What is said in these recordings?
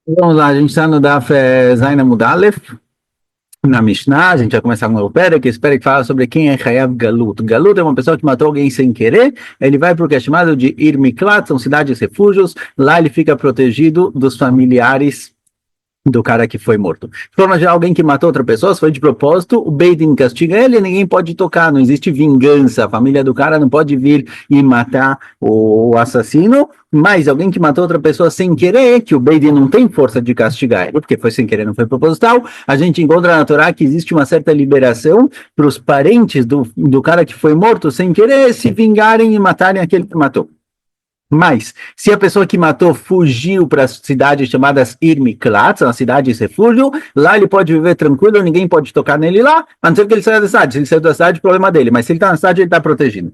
Vamos lá, a gente está no Daf Zayin Amud Aleph, na Mishnah. A gente vai começar com o Perek. Esse Perek fala sobre quem é Chayav Galut. Galut é uma pessoa que matou alguém sem querer. Ele vai para o que é chamado de Ir Miklat, são cidades refúgios. Lá ele fica protegido dos familiares do cara que foi morto. De forma geral, alguém que matou outra pessoa, se foi de propósito, o Beit Din castiga ele, ninguém pode tocar, não existe vingança, a família do cara não pode vir e matar o assassino, mas alguém que matou outra pessoa sem querer, que o Beit Din não tem força de castigar ele, porque foi sem querer, não foi proposital, a gente encontra na Torá que existe uma certa liberação para os parentes do cara que foi morto sem querer se vingarem e matarem aquele que matou. Mas, se a pessoa que matou fugiu para cidades chamadas Ir Miklat, são as cidades refúgio, lá ele pode viver tranquilo, ninguém pode tocar nele lá, a não ser que ele saia da cidade. Se ele sair da cidade, problema dele, mas se ele está na cidade, ele está protegido.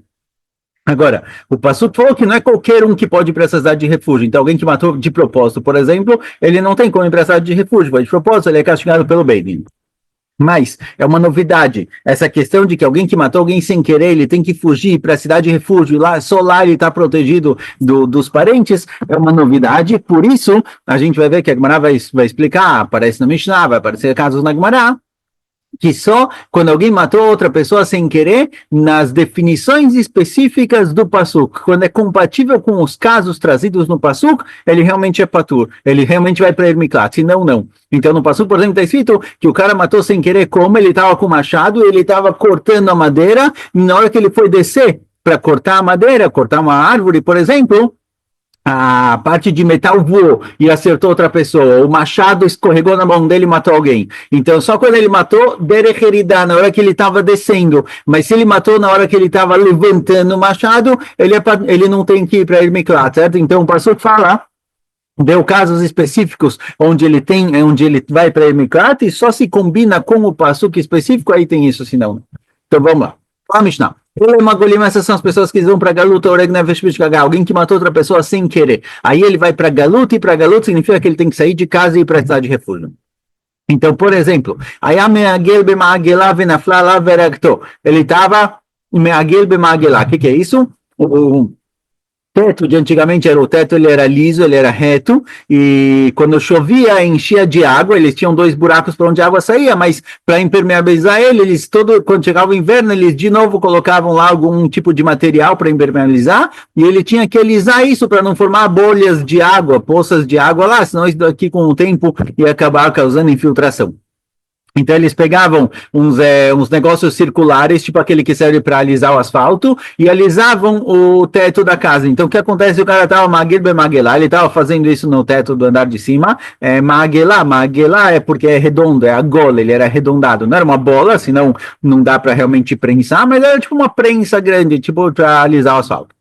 Agora, o Passuco falou que não é qualquer um que pode ir para essa cidade de refúgio. Então, alguém que matou de propósito, por exemplo, ele não tem como ir para essa cidade de refúgio, mas de propósito ele é castigado pelo Beit Din. Mas é uma novidade, essa questão de que alguém que matou alguém sem querer, ele tem que fugir para a cidade de refúgio, e lá, só lá ele está protegido dos parentes, é uma novidade. Por isso, a gente vai ver que a Gemara vai explicar, aparece na Mishnah, vai aparecer casos na Gemara, que só quando alguém matou outra pessoa sem querer, nas definições específicas do Pasuk, quando é compatível com os casos trazidos no Pasuk, ele realmente é patur, ele realmente vai para Ermiklat, senão não. Então no Pasuk, por exemplo, está escrito que o cara matou sem querer como? Ele estava com o machado, ele estava cortando a madeira, e na hora que ele foi descer para cortar a madeira, cortar uma árvore, por exemplo, a parte de metal voou e acertou outra pessoa, o machado escorregou na mão dele e matou alguém. Então, só quando ele matou, derecheridá, na hora que ele estava descendo, mas se ele matou na hora que ele estava levantando o machado, ele não tem que ir para Ermiklat, certo? Então, o pastor fala, deu casos específicos onde ele vai para Ermiklat e só se combina com o pasuk específico, aí tem isso, senão. Então, vamos lá. Fala, Mishnah. Essas são as pessoas que vão para Galuta, alguém que matou outra pessoa sem querer. Aí ele vai para Galuta, e para Galuta significa que ele tem que sair de casa e ir para a cidade de refúgio. Então, por exemplo, ele estava o que é isso? O teto de antigamente era o teto, ele era liso, ele era reto, e quando chovia enchia de água, eles tinham 2 buracos para onde a água saía, mas para impermeabilizar ele, quando chegava o inverno, eles de novo colocavam lá algum tipo de material para impermeabilizar, e ele tinha que alisar isso para não formar bolhas de água, poças de água lá, senão isso daqui com o tempo ia acabar causando infiltração. Então eles pegavam uns negócios circulares, tipo aquele que serve para alisar o asfalto, e alisavam o teto da casa. Então o que acontece? O cara estava maguelá, ele estava fazendo isso no teto do andar de cima. Maguelá é porque é redondo, é a gola, ele era arredondado. Não era uma bola, senão não dá para realmente prensar, mas era tipo uma prensa grande, tipo para alisar o asfalto.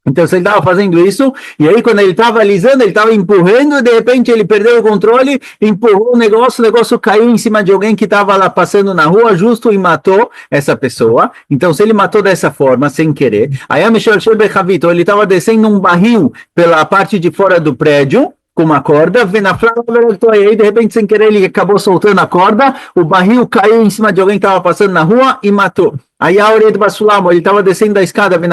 Então, se ele estava fazendo isso, e aí quando ele estava alisando, ele estava empurrando, e de repente ele perdeu o controle, empurrou o negócio caiu em cima de alguém que estava lá passando na rua, justo, e matou essa pessoa. Então, se ele matou dessa forma, sem querer, aí a Michel Shebechavito, ele estava descendo um barril pela parte de fora do prédio, com uma corda, e aí de repente sem querer ele acabou soltando a corda, o barril caiu em cima de alguém que estava passando na rua e matou. Aí a Auret Basulam, ele estava descendo da escada, ele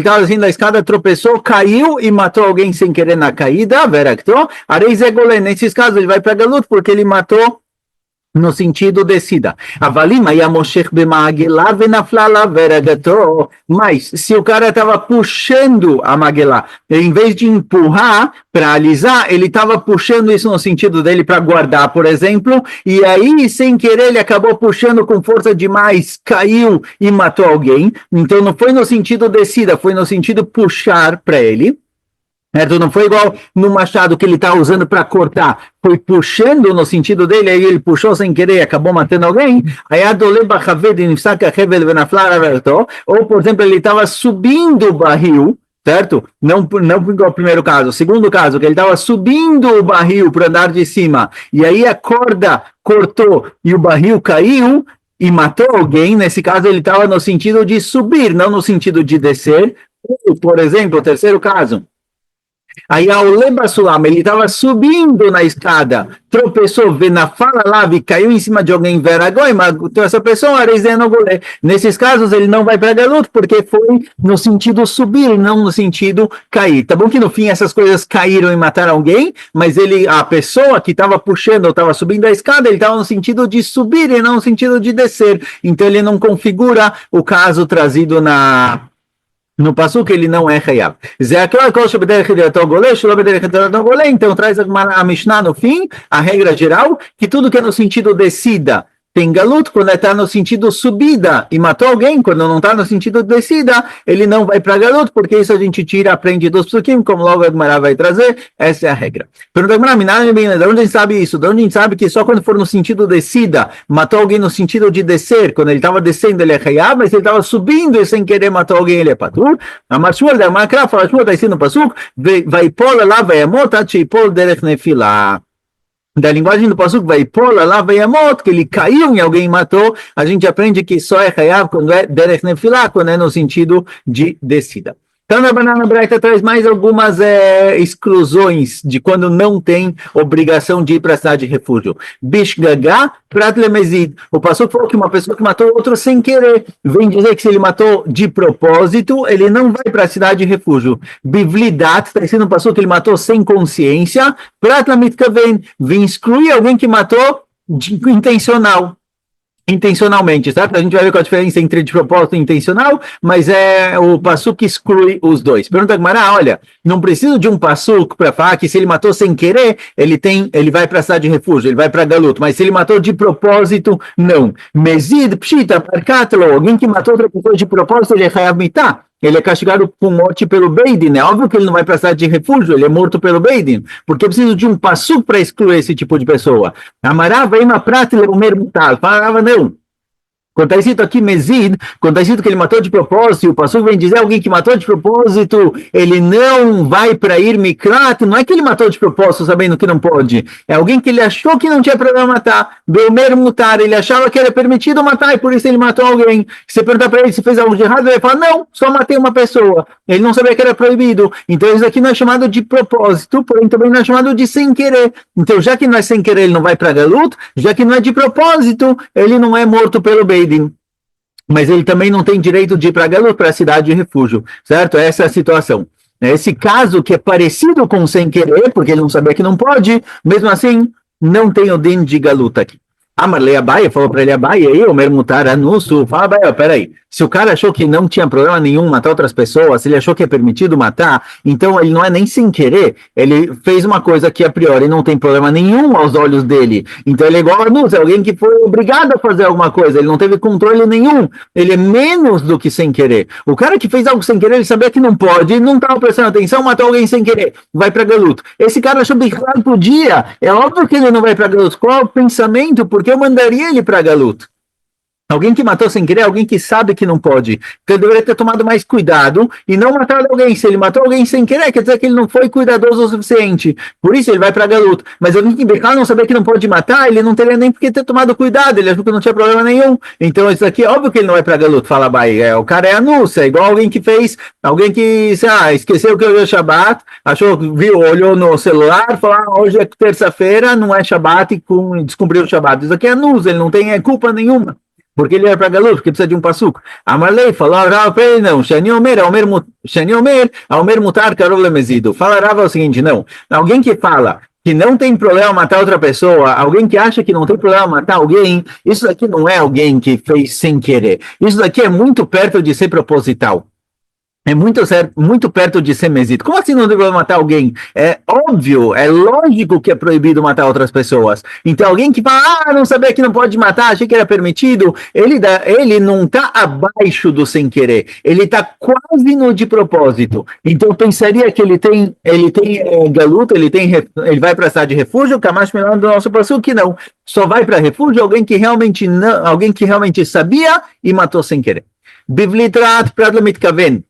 estava descendo da escada, tropeçou, caiu e matou alguém sem querer na caída, nesses casos ele vai para Galut porque ele matou no sentido descida. Mas se o cara estava puxando a maguelá, em vez de empurrar para alisar, ele estava puxando isso no sentido dele para guardar, por exemplo, e aí, sem querer, ele acabou puxando com força demais, caiu e matou alguém. Então não foi no sentido descida, foi no sentido puxar para ele. Não foi igual no machado que ele está usando para cortar, foi puxando no sentido dele, aí ele puxou sem querer e acabou matando alguém. Ou, por exemplo, ele estava subindo o barril, certo? Não igual o primeiro caso. O segundo caso, que ele estava subindo o barril para andar de cima, e aí a corda cortou e o barril caiu e matou alguém. Nesse caso, ele estava no sentido de subir, não no sentido de descer. Ou, por exemplo, o terceiro caso, Aí ao Lebasulam, ele estava subindo na escada, tropeçou, vê na fala lá, e caiu em cima de alguém, veragoi, mas então essa pessoa, nesses casos, ele não vai para galut, porque foi no sentido subir, não no sentido cair. Tá bom que no fim essas coisas caíram e mataram alguém, mas a pessoa que estava puxando, ou estava subindo a escada, ele estava no sentido de subir e não no sentido de descer. Então ele não configura o caso trazido no passuco, ele não é Hayav. Então traz a Mishnah no fim, a regra geral, que tudo que é no sentido descida tem galut, quando está no sentido subida e matou alguém, quando não está no sentido descida, ele não vai para galut, porque isso a gente aprende dos psukim, como logo a Gemara vai trazer, essa é a regra. Pergunta a Gemara, de onde a gente sabe isso? De onde a gente sabe que só quando for no sentido descida, matou alguém no sentido de descer, quando ele estava descendo ele é Hayav, mas ele estava subindo e sem querer matou alguém, ele é patur. A Marshua da Makra fala, está escrito no pasuk, vai pôr lá, vai amot, atchipol derech nefilah. Da linguagem do pasuk, vai pôr lá, vai amot, que ele caiu em alguém e matou, a gente aprende que só é Hayav quando é derech nefilah, quando é no sentido de descida. Então, na Banana Braita traz mais algumas exclusões de quando não tem obrigação de ir para a cidade de refúgio. Bishgagá, Prat Lemezid. O pastor falou que uma pessoa que matou outro sem querer, vem dizer que se ele matou de propósito, ele não vai para a cidade de refúgio. Bivlidat, está sendo um pastor que ele matou sem consciência. Prat Lamitkaven, vem excluir alguém que matou intencionalmente, certo? A gente vai ver qual a diferença entre de propósito e intencional, mas o pasuk exclui os dois. Pergunta a Gemara, olha, não precisa de um pasuk para falar que se ele matou sem querer, ele vai para a cidade de refúgio, ele vai para Galut, mas se ele matou de propósito, não. Mezid, pshita, parkatlo, alguém que matou outra pessoa de propósito, ele é chayav mitah. Ele é castigado com morte pelo Beidin. É óbvio que ele não vai para a cidade de refúgio, ele é morto pelo Beidin, porque eu preciso de um passuco para excluir esse tipo de pessoa. Amarava ima pratile umer mutal. Falava não. Quando está escrito aqui Mezid, quando está escrito que ele matou de propósito, e o pastor vem dizer alguém que matou de propósito, ele não vai para ir mikrat, não é que ele matou de propósito sabendo que não pode, é alguém que ele achou que não tinha problema matar, Beomer mutar, ele achava que era permitido matar e por isso ele matou alguém. Se você perguntar para ele se fez algo de errado, ele vai falar, não, só matei uma pessoa, ele não sabia que era proibido, então isso aqui não é chamado de propósito, porém também não é chamado de sem querer, então já que não é sem querer, ele não vai para Galut, já que não é de propósito, ele não é morto pelo bem. Mas ele também não tem direito de ir para Galut, para a cidade de refúgio, certo? Essa é a situação. Esse caso que é parecido com sem querer, porque ele não sabia que não pode, mesmo assim, não tem o din de Galut aqui. Amarlei Abaia, falou para ele, Abaia, o mermutar anúncio, fala, Abaia, peraí, se o cara achou que não tinha problema nenhum matar outras pessoas, se ele achou que é permitido matar, então ele não é nem sem querer, ele fez uma coisa que a priori não tem problema nenhum aos olhos dele, então ele é igual a anúncio, é alguém que foi obrigado a fazer alguma coisa, ele não teve controle nenhum, ele é menos do que sem querer. O cara que fez algo sem querer, ele sabia que não pode, não estava prestando atenção, matou alguém sem querer, vai para Galut. Esse cara achou que claro podia, é óbvio que ele não vai para Galut. Qual é o pensamento? Porque eu mandaria ele para Galut. Alguém que matou sem querer, alguém que sabe que não pode. Então ele deveria ter tomado mais cuidado e não matar alguém. Se ele matou alguém sem querer, quer dizer que ele não foi cuidadoso o suficiente. Por isso ele vai para Galut. Mas alguém que não sabia que não pode matar, ele não teria nem por que ter tomado cuidado. Ele achou que não tinha problema nenhum. Então isso aqui, óbvio que ele não vai para Galut. Fala, o cara é anúncio. É igual alguém que alguém que, esqueceu que hoje é Shabbat, olhou no celular, falou, hoje é terça-feira, não é Shabbat e descumpriu o Shabbat. Isso aqui é anúncio, ele não tem culpa nenhuma. Porque ele era para Galut, porque precisa de um passuco. Amarlei falou, Rava para ele, não. Shani Omer, Omer mutar, karov lemezido. Fala, Rava, é o seguinte, não. Alguém que fala que não tem problema matar outra pessoa, alguém que acha que não tem problema matar alguém, isso daqui não é alguém que fez sem querer. Isso daqui é muito perto de ser proposital. É muito perto de ser mesito. Como assim não deve matar alguém? É óbvio, é lógico que é proibido matar outras pessoas. Então alguém que fala, não sabia que não pode matar, achei que era permitido, ele não está abaixo do sem querer, ele está quase no de propósito. Então eu pensaria que ele tem galuta, ele vai para a cidade de refúgio, Kamash melhor do nosso passuco que não. Só vai para refúgio alguém que realmente sabia e matou sem querer. Bivlitrat pradlamit kaven.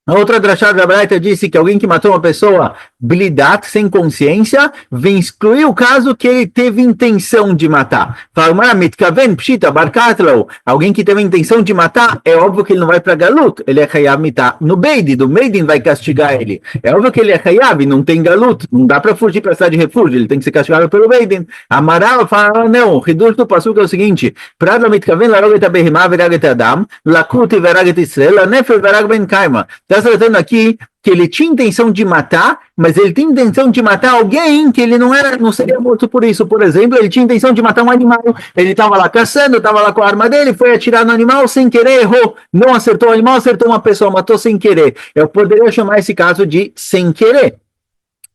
A outra drachá da Braita disse que alguém que matou uma pessoa blidat, sem consciência, vem excluir o caso que ele teve intenção de matar. Fala, mitkaven, pshita, barkatlo. Alguém que teve intenção de matar, é óbvio que ele não vai para galut, ele é chayav mitar no beidin, do beidin vai castigar ele. É óbvio que ele é chayav, não tem galut, não dá para fugir para a cidade de refúgio, ele tem que ser castigado pelo beidin. Amaral fala, não, o reduz do passuco é o seguinte, pradla mitkaven, laroget abehimah, veraget adam, lakut veraget Israel, lanefel verag ben kaima. Está tratando aqui que ele tinha intenção de matar, mas ele tem intenção de matar alguém que ele não seria morto por isso. Por exemplo, ele tinha intenção de matar um animal, ele estava lá caçando, estava lá com a arma dele, foi atirar no animal sem querer, errou, não acertou o animal, acertou uma pessoa, matou sem querer. Eu poderia chamar esse caso de sem querer.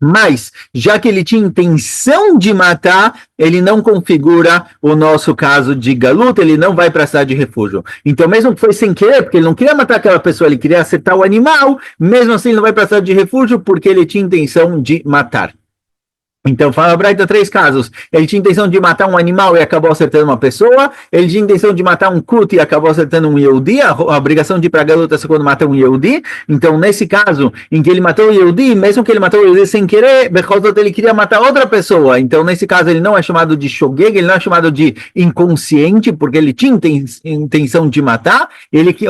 Mas, já que ele tinha intenção de matar, ele não configura o nosso caso de galuta, ele não vai para a cidade de refúgio. Então, mesmo que foi sem querer, porque ele não queria matar aquela pessoa, ele queria acertar o animal, mesmo assim ele não vai para a cidade de refúgio, porque ele tinha intenção de matar. Então, fala a Braita 3 casos. Ele tinha intenção de matar um animal e acabou acertando uma pessoa. Ele tinha intenção de matar um kut e acabou acertando um Yehudi. A obrigação de ir para a galuta é quando mata um Yehudi. Então, nesse caso, em que ele matou o Yehudi, mesmo que ele matou o Yehudi sem querer, ele queria matar outra pessoa. Então, nesse caso, ele não é chamado de shogeg, ele não é chamado de inconsciente, porque ele tinha intenção de matar.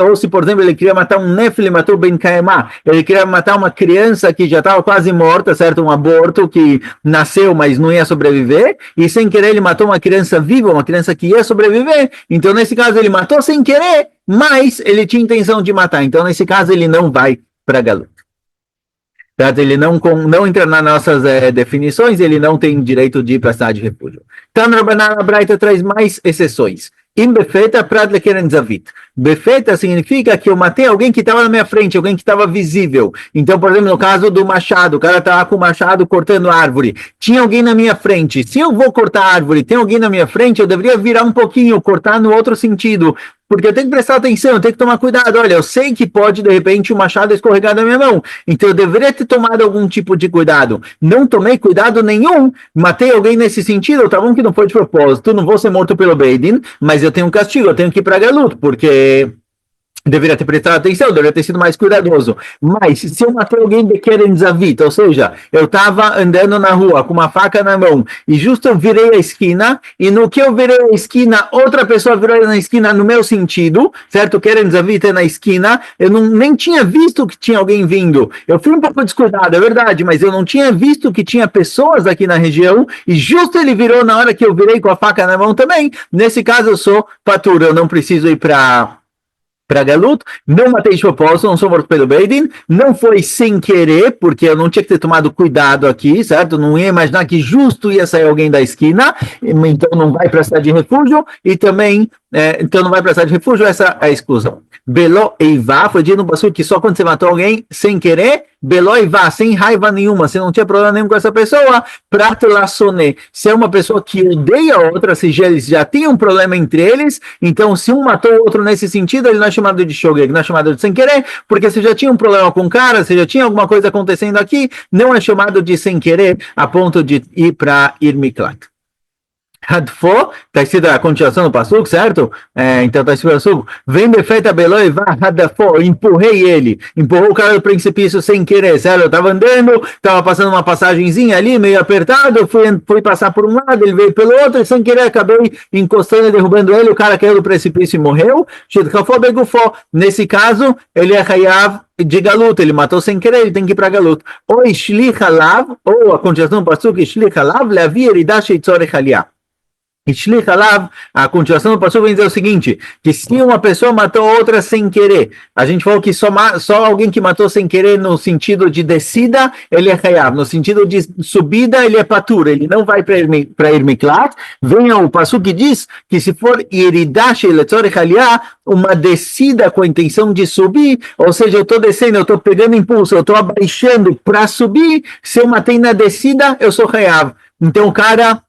Ou se, por exemplo, ele queria matar um nefil, ele matou ben kaemah. Ele queria matar uma criança que já estava quase morta, certo? Um aborto que nasceu, mas não ia sobreviver, e sem querer ele matou uma criança viva, uma criança que ia sobreviver. Então, nesse caso, ele matou sem querer, mas ele tinha intenção de matar. Então, nesse caso, ele não vai para a galuta. Ele não entra nas nossas definições, ele não tem direito de ir para a cidade de refúgio. Então, a Braita traz mais exceções. Im befeta prad lekeren zavit. Befeta significa que eu matei alguém que estava na minha frente, alguém que estava visível. Então, por exemplo, no caso do machado, o cara estava com o machado cortando a árvore. Tinha alguém na minha frente. Se eu vou cortar a árvore, tem alguém na minha frente, eu deveria virar um pouquinho, cortar no outro sentido. Porque eu tenho que prestar atenção, eu tenho que tomar cuidado. Olha, eu sei que pode, de repente, o machado escorregar da minha mão. Então, eu deveria ter tomado algum tipo de cuidado. Não tomei cuidado nenhum. Matei alguém nesse sentido. Tá bom que não foi de propósito. Não vou ser morto pelo Beidin, mas eu tenho um castigo. Eu tenho que ir para galuto, porque deveria ter prestado atenção, deveria ter sido mais cuidadoso. Mas se eu matei alguém de Keren Zavit, ou seja, eu estava andando na rua com uma faca na mão e justo eu virei a esquina, e no que eu virei a esquina, outra pessoa virou na esquina no meu sentido, certo? Keren Zavit é na esquina, eu nem tinha visto que tinha alguém vindo. Eu fui um pouco descuidado, é verdade, mas eu não tinha visto que tinha pessoas aqui na região, e justo ele virou na hora que eu virei com a faca na mão também. Nesse caso eu sou patur, eu não preciso ir para galuto, não matei de propósito, não sou morto pelo Beidin, não foi sem querer, porque eu não tinha que ter tomado cuidado aqui, certo? Não ia imaginar que justo ia sair alguém da esquina, então não vai para a cidade de refúgio, e também, então não vai para a cidade de refúgio, essa é a exclusão. Belo Eivá, foi dito no Passuco que só quando você matou alguém sem querer, Belo Eivá, sem raiva nenhuma, você não tinha problema nenhum com essa pessoa, prato laçoné, se é uma pessoa que odeia a outra, se eles já têm um problema entre eles, então se um matou o outro nesse sentido, ele não é chamado de shogeg, não é chamado de sem querer, porque se já tinha um problema com o cara, se já tinha alguma coisa acontecendo aqui, não é chamado de sem querer, a ponto de ir para Irmiklat. Hadfo, está escrito a continuação do passuco, certo? Então está escrito o passuco, vem befeta beloi, vá, hadfo, empurrei ele, empurrou o cara do precipício sem querer, certo? Eu estava andando, estava passando uma passagenzinha ali, meio apertado, fui passar por um lado, ele veio pelo outro, e sem querer acabei encostando e derrubando ele, o cara caiu do precipício e morreu. Nesse caso, ele é hayav de galuta, ele matou sem querer, ele tem que ir para galuta. Ou ishlich alav, ou a continuação do passuco, ishlich alav, leavi eridash eitzorech aliyah. A continuação do passuco vem dizer o seguinte, que se uma pessoa matou outra sem querer, a gente falou que só alguém que matou sem querer no sentido de descida, ele é hayav, no sentido de subida, ele é patur, ele não vai para Irmiklat. Vem o passuco que diz que se for iridash letzorech aliyah, uma descida com a intenção de subir, ou seja, eu estou descendo, eu estou pegando impulso, eu estou abaixando para subir, se eu matei na descida, eu sou hayav. Então o cara,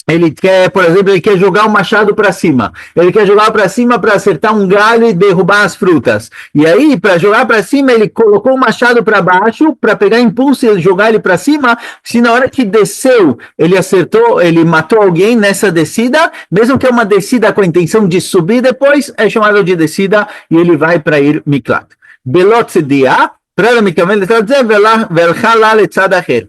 ele quer, por exemplo, ele quer jogar o machado para cima. Ele quer jogar para cima para acertar um galho e derrubar as frutas. E aí, para jogar para cima, ele colocou o machado para baixo para pegar impulso e jogar ele para cima. Se na hora que desceu, ele acertou, ele matou alguém nessa descida, mesmo que é uma descida com a intenção de subir depois, é chamado de descida e ele vai para ir miklat. Belot dia. פרדה מתכוון לצד זה והלכה לה לצד אחר.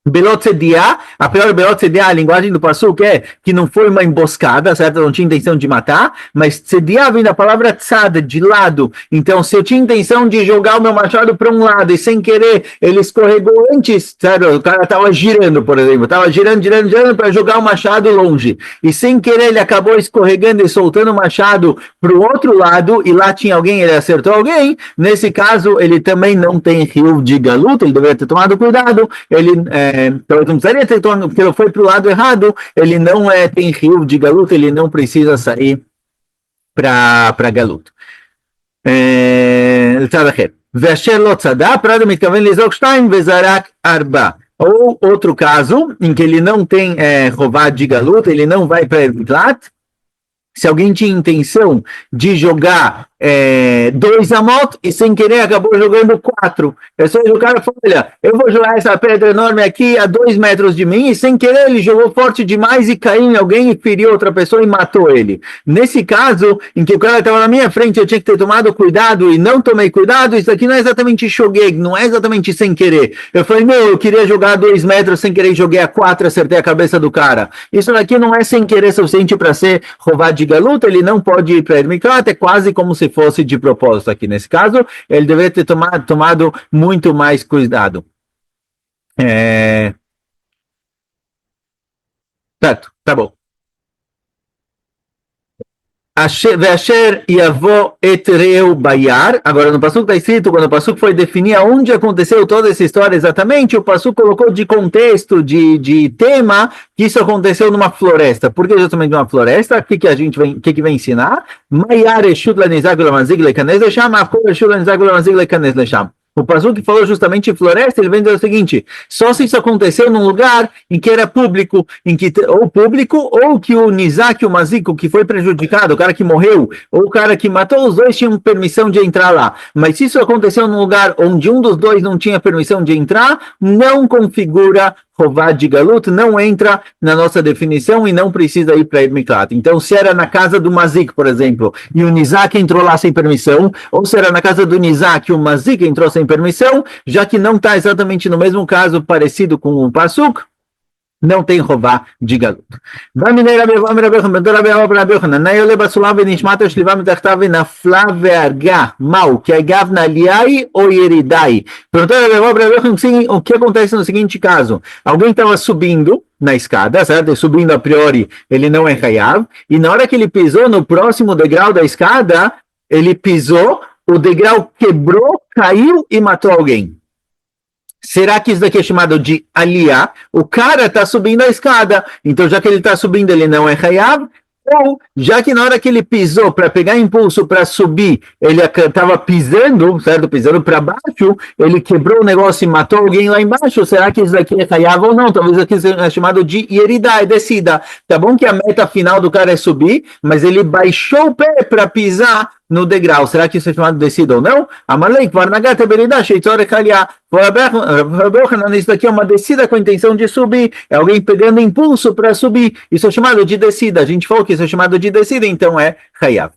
Belot Sedia, a priori Belot Sedia, a linguagem do Pasuk é que não foi uma emboscada, certo? Não tinha intenção de matar, mas Sedia vem da palavra tzad, de lado. Então, se eu tinha intenção de jogar o meu machado para um lado e sem querer ele escorregou antes, certo? O cara estava girando, por exemplo, estava girando para jogar o machado longe. E sem querer ele acabou escorregando e soltando o machado para o outro lado e lá tinha alguém, ele acertou alguém. Nesse caso, ele também não tem rio de galuta, ele deveria ter tomado cuidado. Ele então, não precisaria ter tomado, porque ele foi para o lado errado, ele não tem rio de galuta, ele não precisa sair para galuta. ואשר לא צדה, פרדה מתכוון לזרוק 2 וזרק 4. Ou outro caso, em que ele não tem rovado de galuta, ele não vai para Ermitlat. Se alguém tinha intenção de jogar 2 amot e sem querer acabou jogando 4. É só o cara falou, olha, eu vou jogar essa pedra enorme aqui a 2 metros de mim e sem querer ele jogou forte demais e caiu em alguém e feriu outra pessoa e matou ele. Nesse caso, em que o cara estava na minha frente, eu tinha que ter tomado cuidado e não tomei cuidado, isso aqui não é exatamente shogeg, não é exatamente sem querer. Eu falei, meu, eu queria jogar 2 metros sem querer, joguei a 4, acertei a cabeça do cara. Isso daqui não é sem querer suficiente para ser roubado de galuta, ele não pode ir para Ermiklat, é quase como se fosse de propósito aqui. Nesse caso, ele deveria ter tomado muito mais cuidado. Certo, tá bom. Ve'asher yavo et reu bayar. Agora no Pasuk está escrito, quando o Pasuk foi definir onde aconteceu toda essa história exatamente, o Pasuk colocou de contexto, de tema, que isso aconteceu numa floresta. Por que justamente numa floresta? O que a gente vem ensinar? Mayar eshut lanizag ulamazig lekanes lesham, afkor eshut lanizag ulamazig lekanes lesham. O Pasuk falou justamente em floresta, ele vem dizer o seguinte, só se isso aconteceu num lugar em que era público, ou que o Nizak, o Mazik, que foi prejudicado, o cara que morreu, ou o cara que matou, os dois tinham permissão de entrar lá. Mas se isso aconteceu num lugar onde um dos dois não tinha permissão de entrar, não configura Rovad de Galut, não entra na nossa definição e não precisa ir para Ermiklat. Então, se era na casa do Mazik, por exemplo, e o Nizak entrou lá sem permissão, ou se era na casa do Nizak e o Mazik entrou sem permissão, já que não está exatamente no mesmo caso parecido com o Pasuk, não tem rová de galuto. Mal, que é gavnaliai ou yeridai. O que acontece no seguinte caso? Alguém estava subindo na escada, certo? Subindo a priori, ele não é hayav, e na hora que ele pisou no próximo degrau da escada, ele pisou, o degrau quebrou, caiu e matou alguém. Será que isso daqui é chamado de aliyah? O cara está subindo a escada, então já que ele está subindo, ele não é hayav, ou já que na hora que ele pisou para pegar impulso para subir, ele estava pisando, certo? Pisando para baixo, ele quebrou o negócio e matou alguém lá embaixo. Será que isso daqui é hayav ou não? Talvez aqui seja chamado de yeridá, é descida. Tá bom que a meta final do cara é subir, mas ele baixou o pé para pisar no degrau. Será que isso é chamado de descida ou não? Amalei, Kvarnagata Beridá, Sheitzor Ekalia. Isso daqui é uma descida com a intenção de subir. É alguém pegando impulso para subir. Isso é chamado de descida. A gente falou que isso é chamado de descida, então é hayav.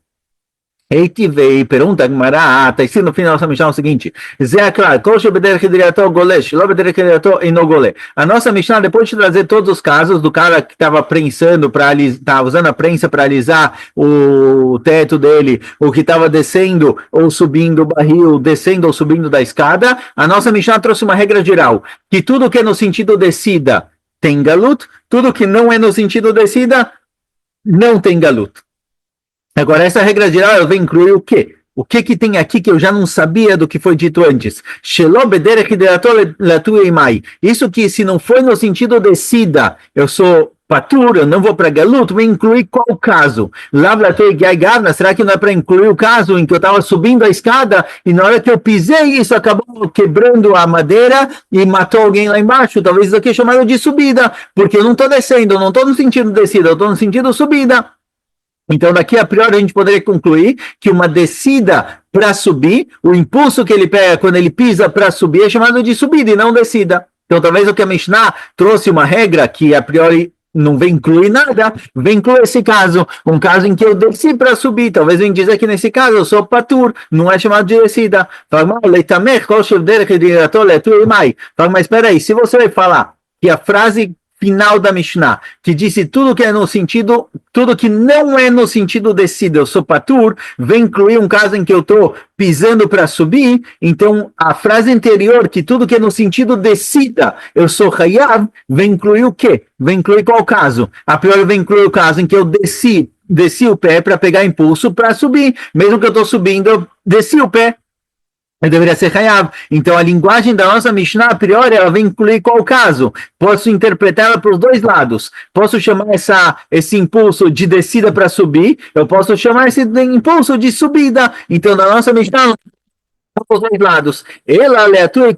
Eitivei, pergunta Gmará, está escrito no final da Mishnah o seguinte: a nossa Mishnah, depois de trazer todos os casos do cara que estava prensando, estava usando a prensa para alisar o teto dele, o que estava descendo ou subindo o barril, descendo ou subindo da escada, a nossa Mishnah trouxe uma regra geral, que tudo que é no sentido descida tem galut, tudo que não é no sentido descida não tem galut. Agora, essa regra geral, ela vai incluir o quê? O que tem aqui que eu já não sabia do que foi dito antes? Isso que se não foi no sentido descida, eu sou patur, eu não vou para galut, vai incluir qual caso? Será que não é para incluir o caso em que eu estava subindo a escada e na hora que eu pisei, isso acabou quebrando a madeira e matou alguém lá embaixo? Talvez isso aqui é chamado de subida, porque eu não estou descendo, eu não estou no sentido descida, eu estou no sentido subida. Então, daqui a priori, a gente poderia concluir que uma descida para subir, o impulso que ele pega quando ele pisa para subir é chamado de subida e não descida. Então, talvez o que a Mishnah trouxe uma regra que a priori não vem incluir nada, vem incluir esse caso, um caso em que eu desci para subir, talvez vem dizer que nesse caso eu sou patur, não é chamado de descida. Fala, mas espera aí, se você vai falar que a frase final da Mishnah, que disse tudo que é no sentido, tudo que não é no sentido descida, eu sou patur, vem incluir um caso em que eu estou pisando para subir, então a frase anterior, que tudo que é no sentido descida, eu sou hayav, vem incluir o quê? Vem incluir qual caso? A priori vem incluir o caso em que eu desci o pé para pegar impulso para subir, mesmo que eu estou subindo, eu desci o pé, eu deveria ser Hayav. Então, a linguagem da nossa Mishnah, a priori, ela vem incluir qual caso? Posso interpretá-la para os dois lados. Posso chamar esse impulso de descida para subir, eu posso chamar esse impulso de subida. Então, na nossa Mishnah, os dois lados. Ela aleatória,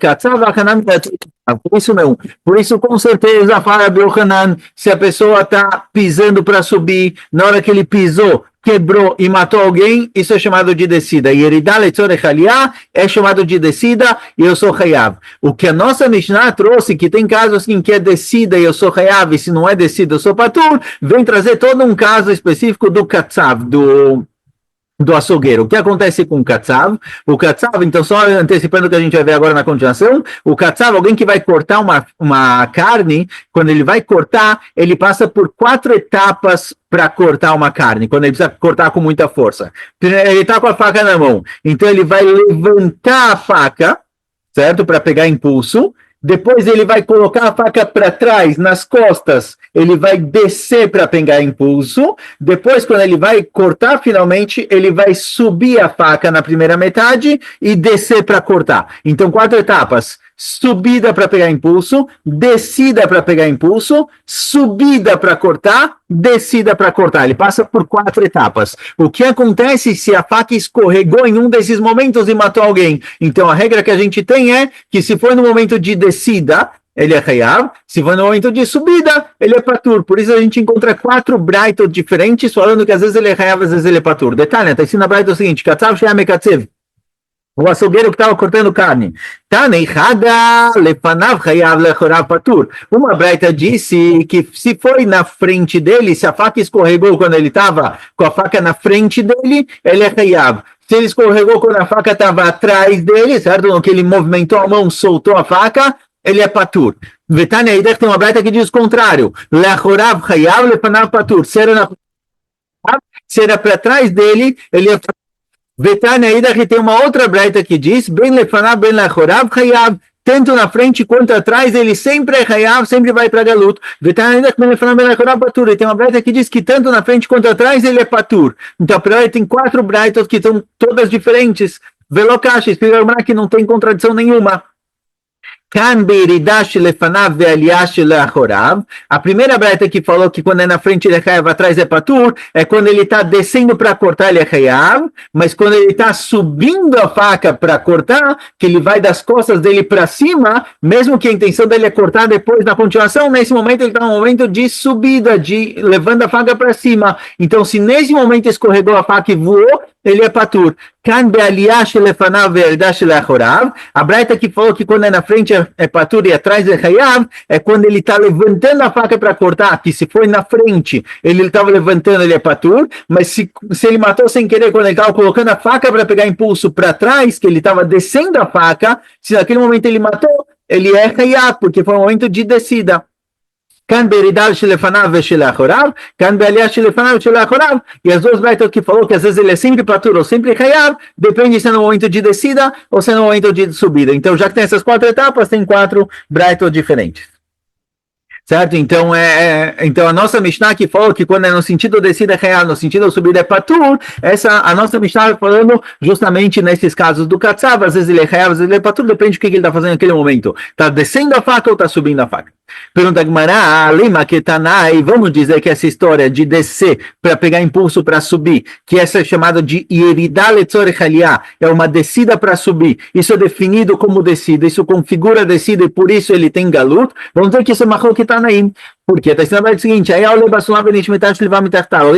por isso não. Por isso, com certeza, fala Yohanan, se a pessoa está pisando para subir, na hora que ele pisou, quebrou e matou alguém, isso é chamado de descida. E Yeridá Letzorech Aliyah é chamado de descida e eu sou Hayav. O que a nossa Mishnah trouxe, que tem casos assim que é descida e eu sou Hayav, e se não é descida eu sou Patur, vem trazer todo um caso específico do Katsav, do açougueiro. O que acontece com o Katsav? O Katsav, então só antecipando o que a gente vai ver agora na continuação, o Katsav, alguém que vai cortar uma carne, quando ele vai cortar, ele passa por 4 etapas para cortar uma carne, quando ele precisa cortar com muita força. Ele está com a faca na mão, então ele vai levantar a faca, certo? Para pegar impulso. Depois ele vai colocar a faca para trás, nas costas, ele vai descer para pegar impulso. Depois, quando ele vai cortar finalmente, ele vai subir a faca na primeira metade e descer para cortar. Então, 4 etapas. Subida para pegar impulso, descida para pegar impulso, subida para cortar, descida para cortar. Ele passa por 4 etapas. O que acontece se a faca escorregou em um desses momentos e matou alguém? Então a regra que a gente tem é que se for no momento de descida, ele é Hayav, se for no momento de subida, ele é Patur. Por isso a gente encontra 4 braitot diferentes, falando que às vezes ele é Hayav, às vezes ele é Patur. Detalhe, está ensinando a braita o seguinte, Katsav She'am Mekatsev. O açougueiro que estava cortando carne. Uma braita disse que se foi na frente dele, se a faca escorregou quando ele estava com a faca na frente dele, ele é Hayav. Se ele escorregou quando a faca estava atrás dele, certo? No que ele movimentou a mão, soltou a faca, ele é Patur. Vetania Idech tem uma braita que diz o contrário. Lechorav Hayav, lefanav Patur. Se era para trás dele, ele é Patur. Vetania ainda que tem uma outra braita que diz, ben lefanav ben lechorav hayav, tanto na frente quanto atrás, ele sempre é hayav, sempre vai para galut. Vetania ainda que ben lefanav ben lechorav patur, e tem uma braita que diz que tanto na frente quanto atrás ele é patur. Então, a priori tem 4 braitas que são todas diferentes. Velocash, explica que não tem contradição nenhuma. A primeira braita que falou que quando é na frente ele é Hayav, atrás é Patur, é quando ele está descendo para cortar ele é Hayav, mas quando ele está subindo a faca para cortar, que ele vai das costas dele para cima, mesmo que a intenção dele é cortar depois na continuação, nesse momento ele está no momento de subida, de levando a faca para cima. Então, se nesse momento escorregou a faca e voou, ele é Patur. A braita que falou que quando é na frente é Patur e atrás é Hayav, é quando ele está levantando a faca para cortar, que se foi na frente, ele estava levantando, ele é Patur, mas se ele matou sem querer, quando ele estava colocando a faca para pegar impulso para trás, que ele estava descendo a faca, se naquele momento ele matou, ele é Hayav, porque foi um momento de descida. E as duas braitas que falou que às vezes ele é sempre patur ou sempre hayav, depende se é no momento de descida ou se é no momento de subida. Então, já que tem essas 4 etapas, tem 4 braitas diferentes. Certo? Então, então a nossa Mishnah que falou que quando é no sentido descida é hayav, no sentido subida é patur, a nossa Mishnah falando justamente nesses casos do Katsav, às vezes ele é hayav, às vezes ele é patur, depende do que ele está fazendo naquele momento. Está descendo a faca ou está subindo a faca? Pergunta Gmará, Lima Ketanai, vamos dizer que essa história de descer para pegar impulso para subir, que essa é chamada de Yeridá Letzorech Aliyah, é uma descida para subir, isso é definido como descida, isso configura a descida e por isso ele tem galut, vamos dizer que isso é Machol Ketanaim. Por quê? Está ensinando o seguinte, aí alguém que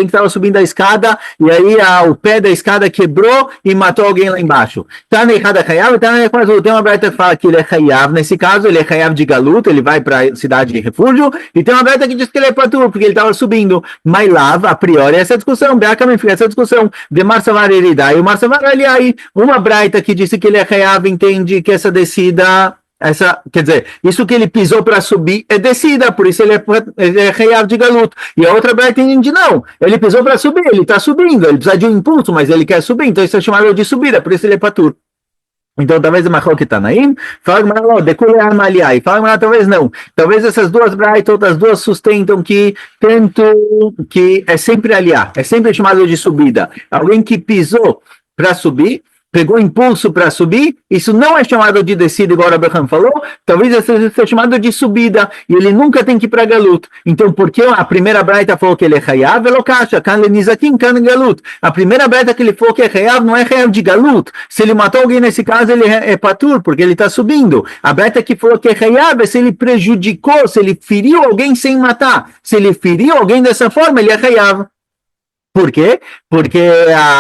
estava subindo a escada e aí o pé da escada quebrou e matou alguém lá embaixo. Tem uma braita que fala que ele é hayav, nesse caso ele é hayav de galut, ele vai para cidade de refúgio, e tem uma braita que diz que ele é patur, porque ele estava subindo. Mas lá, a priori, essa discussão, essa discussão de Marsavar Eridai, e o Marsavar Aliai, uma braita que disse que ele é Hayav, entende que essa descida, quer dizer, isso que ele pisou para subir é descida, por isso ele é Hayav de Galut. E a outra braita entende, não, ele pisou para subir, ele está subindo, ele precisa de um impulso, mas ele quer subir, então isso é chamado de subida, por isso ele é patur. Então, talvez a Machok Tanaim, fala que talvez não. Talvez essas duas braitas, outras duas sustentam que é sempre aliar, é sempre chamado de subida. Alguém que pisou para subir, pegou impulso para subir, isso não é chamado de descida, igual o Abraham falou, talvez isso seja chamado de subida, e ele nunca tem que ir para Galut. Então, por que a primeira braita falou que ele é Hayav, Elokasha, kan lenizakim, kan Galut. A primeira braita que ele falou que é Hayav, não é Hayav de Galut. Se ele matou alguém nesse caso, ele é patur, porque ele está subindo. A braita que falou que é Hayav é se ele prejudicou, se ele feriu alguém sem matar. Se ele feriu alguém dessa forma, ele é Hayav. Por quê? Porque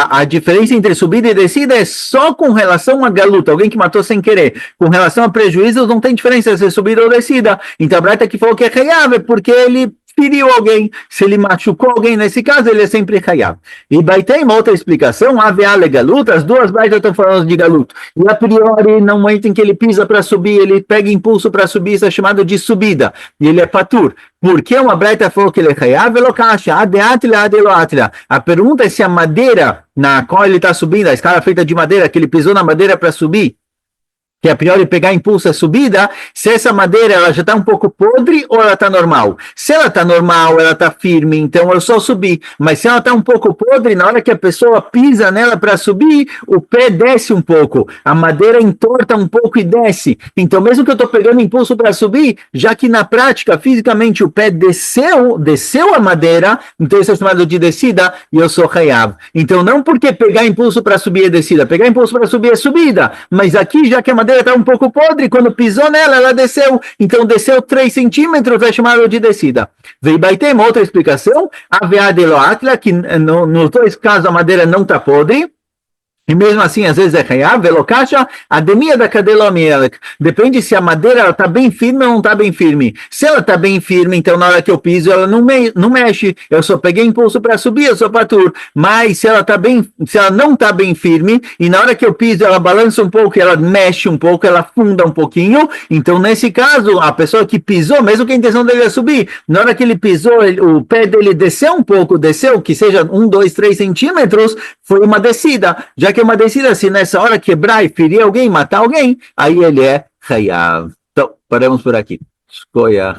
a diferença entre subida e descida é só com relação a galuta, alguém que matou sem querer. Com relação a prejuízos, não tem diferença se é subida ou descida. Então a braita que falou que é Hayav é porque ele feriu alguém. Se ele machucou alguém, nesse caso, ele é sempre Hayav. E vai ter uma outra explicação, AVA galuta, as duas braitas estão falando de galuto. E a priori, no momento em que ele pisa para subir, ele pega impulso para subir, isso é chamado de subida. E ele é patur. Porque uma braita falou que ele é Hayav, Elokasha, adeatila, adeloatila. A pergunta é se a madeira na qual ele está subindo, a escala feita de madeira, que ele pisou na madeira para subir, que a priori pegar impulso é subida, se essa madeira ela já está um pouco podre ou ela está normal. Se ela está normal, ela está firme, então eu só subi. Mas se ela está um pouco podre, na hora que a pessoa pisa nela para subir, o pé desce um pouco. A madeira entorta um pouco e desce. Então mesmo que eu estou pegando impulso para subir, já que na prática, fisicamente, o pé desceu a madeira, então isso é chamado de descida e eu sou Hayav. Então não porque pegar impulso para subir é descida, pegar impulso para subir é subida. Mas aqui, já que a madeira está um pouco podre, quando pisou nela, ela desceu. Então, desceu 3 centímetros, é chamado de descida. Veio ter uma outra explicação, a veadeloatla, que nos dois casos a madeira não está podre, e mesmo assim, às vezes é Hayav, Velokasha, a demia da cadela mielek. Depende se a madeira está bem firme ou não está bem firme. Se ela está bem firme, então na hora que eu piso, ela não mexe. Eu só peguei impulso para subir, eu sou patur. Mas se ela não está bem firme, e na hora que eu piso, ela balança um pouco, ela mexe um pouco, ela afunda um pouquinho. Então, nesse caso, a pessoa que pisou, mesmo que a intenção dele é subir, na hora que ele pisou, o pé dele desceu um pouco, que seja 1, 2, 3 centímetros, foi uma descida. Já que é uma descida, se nessa hora quebrar e ferir alguém, matar alguém, aí ele é Hayav. Então, paramos por aqui. Escolha.